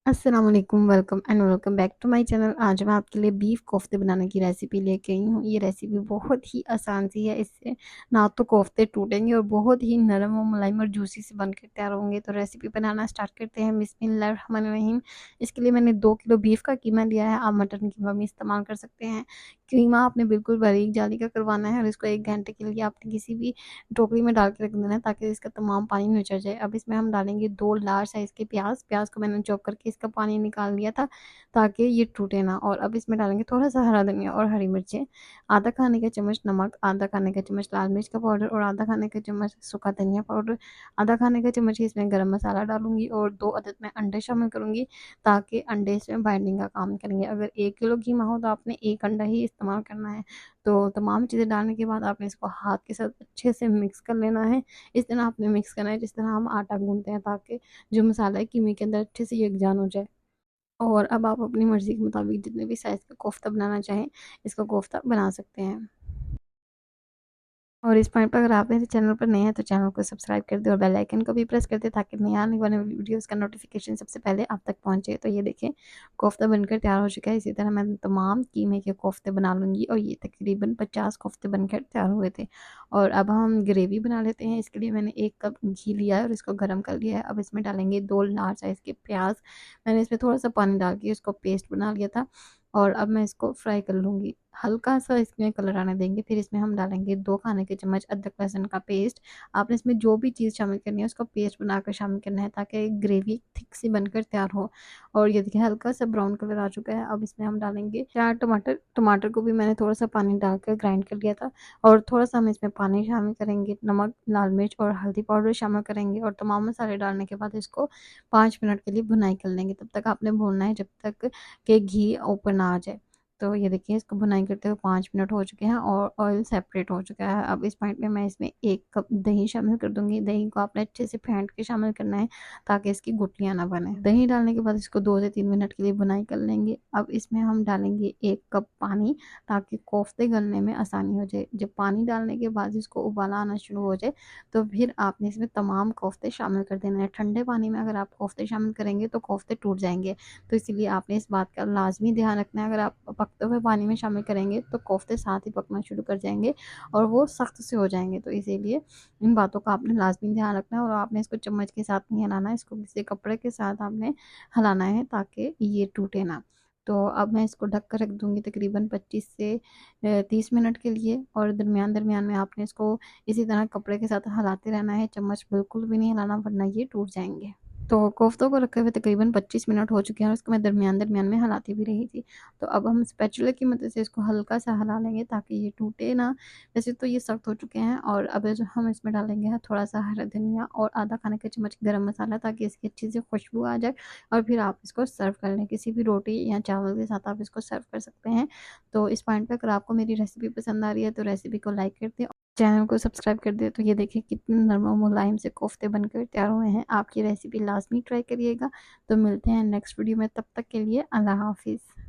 अस्सलाम वालेकुम, welcome and welcome back to my channel. आज मैं आपके लिए बीफ कोफ्ते बनाने की रेसिपी लेके आई हूँ। ये रेसिपी बहुत ही आसान सी है। इससे ना तो कोफ्ते टूटेंगे और बहुत ही नरम और मुलायम और जूसी से बनकर तैयार होंगे। तो रेसिपी बनाना स्टार्ट करते हैं। बिस्मिल्लाहिर्रहमानिर्रहीम। इसके लिए मैंने 2 किलो बीफ का कीमा लिया है। आप मटन कीमा भी इस्तेमाल कर सकते हैं। कीमा आपने बिल्कुल बारीक जाली का करवाना है और इसको 1 घंटे के लिए आपने किसी भी टोकरी में डाल के रख देना है ताकि इसका तमाम पानी निचर जाए। अब इसमें हम डालेंगे 2 लार्ज साइज़ के प्याज को मैंने चॉप करके इसका पानी निकाल लिया था ताकि ये टूटे ना। और अब इसमें डालेंगे थोड़ा-सा हरा धनिया और हरी मिर्चें, आधा खाने का चम्मच नमक, आधा खाने का चम्मच लाल मिर्च का पाउडर और आधा खाने का चम्मच सूखा धनिया पाउडर, आधा खाने का चम्मच ही इसमें गरम मसाला डालूँगी और 2 अदद मैं अंडे शामिल करूँगी ताकि अंडे इसमें बाइंडिंग का काम करेंगे। अगर 1 किलो कीमा हो तो आपने 1 अंडा ही इस्तेमाल करना है। तो तमाम चीज़ें डालने के बाद आपने इसको हाथ के साथ अच्छे से मिक्स कर लेना है। इस तरह आपने मिक्स करना है जिस तरह हम आटा गूँथते हैं ताकि जो मसाला है कीमे के अंदर अच्छे से यकजान हो जाए। और अब आप अपनी मर्ज़ी के मुताबिक जितने भी साइज़ का कोफ्ता बनाना चाहें, इसका कोफ्ता बना सकते हैं। और इस पॉइंट पर अगर आप मेरे चैनल पर नए हैं तो चैनल को सब्सक्राइब कर दें और बेल आइकन को भी प्रेस कर दें ताकि नए आने वाले वीडियोस का नोटिफिकेशन सबसे पहले आप तक पहुंचे। तो ये देखें, कोफ्ता बनकर तैयार हो चुका है। इसी तरह मैं तमाम कीमे के कोफ्ते बना लूँगी और ये तकरीबन 50 कोफ्ते बनकर तैयार हुए थे। और अब हम ग्रेवी बना लेते हैं। इसके लिए मैंने 1 कप घी लिया है और इसको गर्म कर लिया है। अब इसमें डालेंगे 2 लार्ज साइज़ के प्याज। मैंने इसमें थोड़ा सा पानी डाल के इसको पेस्ट बना लिया था और अब मैं इसको फ्राई कर लूँगी। हल्का-सा इसमें कलर आने देंगे, फिर इसमें हम डालेंगे 2 खाने के चम्मच अदरक लहसुन का पेस्ट। आपने इसमें जो भी चीज़ शामिल करनी है उसको पेस्ट बनाकर शामिल करना है ताकि ग्रेवी थिक सी बनकर तैयार हो। और ये देखिए हल्का-सा ब्राउन कलर आ चुका है। अब इसमें हम डालेंगे 4 टमाटर। टमाटर को भी मैंने थोड़ा-सा पानी डालकर ग्राइंड कर लिया था और थोड़ा-सा हम इसमें पानी शामिल करेंगे, नमक, लाल मिर्च और हल्दी पाउडर शामिल करेंगे और तमाम मसाले डालने के बाद इसको 5 मिनट के लिए भुनाई कर लेंगे। तब तक आपने भूनना है जब तक कि घी ऊपर ना आ जाए। तो ये देखिए इसको भुनाई करते हुए 5 मिनट हो चुके हैं और ऑयल सेपरेट हो चुका है। अब इस पॉइंट में मैं इसमें 1 कप दही शामिल कर दूँगी। दही को आपने अच्छे से फेंट के शामिल करना है ताकि इसकी गुठलियाँ ना बने। दही डालने के बाद इसको 2 से 3 मिनट के लिए भुनाई कर लेंगे। अब इसमें हम डालेंगे 1 कप पानी ताकि कोफ्ते गलने में आसानी हो जाए। जब पानी डालने के बाद इसको उबाल आना शुरू हो जाए तो फिर आपने इसमें तमाम कोफ्ते शामिल कर देने हैं। ठंडे पानी में अगर आप कोफ्ते शामिल करेंगे तो कोफ्ते टूट जाएँगे। तो इसीलिए आपने इस बात का लाज़मी ध्यान रखना है। अगर आप पकते हुए पानी में शामिल करेंगे तो कोफ्ते साथ ही पकना शुरू कर जाएँगे और वो सख्त से हो जाएँगे। तो इसीलिए इन बातों का आपने लाज़मी ध्यान रखना है और आपने इसको चम्मच के साथ नहीं हिलाना है, इसको किसी कपड़े के साथ आपने हिलाना है ताकि ये टूटे ना। तो अब मैं इसको ढक कर रख दूँगी तकरीबन 25 से 30 मिनट के लिए और दरमियान-दरमियान में आपने इसको इसी तरह कपड़े के साथ हिलाते रहना है। चम्मच बिल्कुल भी नहीं हिलाना वरना ये टूट जाएँगे। तो कोफ्तों को रखे हुए तकरीबन 25 मिनट हो चुके हैं और इसको मैं दरमियान-दरमियान में हिलाती भी रही थी। तो अब हम स्पैचुला की मदद से इसको हल्का-सा हिला लेंगे ताकि ये टूटे ना। वैसे तो ये सख्त हो चुके हैं और अब जो हम इसमें डालेंगे है थोड़ा-सा हरा धनिया और आधा खाने का चम्मच गरम मसाला ताकि इसकी अच्छी सी खुशबू आ जाए और फिर आप इसको सर्व कर लें। किसी भी रोटी या चावल के साथ आप इसको सर्व कर सकते हैं। तो इस पॉइंट पे अगर आपको मेरी रेसिपी पसंद आ रही है तो रेसिपी को लाइक कर दें, चैनल को सब्सक्राइब कर दिया। तो ये देखिए कितने नरम और मुलायम से कोफ्ते बनकर तैयार हुए हैं। आपकी रेसिपी लाज़मी ट्राई करिएगा। तो मिलते हैं नेक्स्ट वीडियो में, तब तक के लिए अल्लाह हाफ़िज़।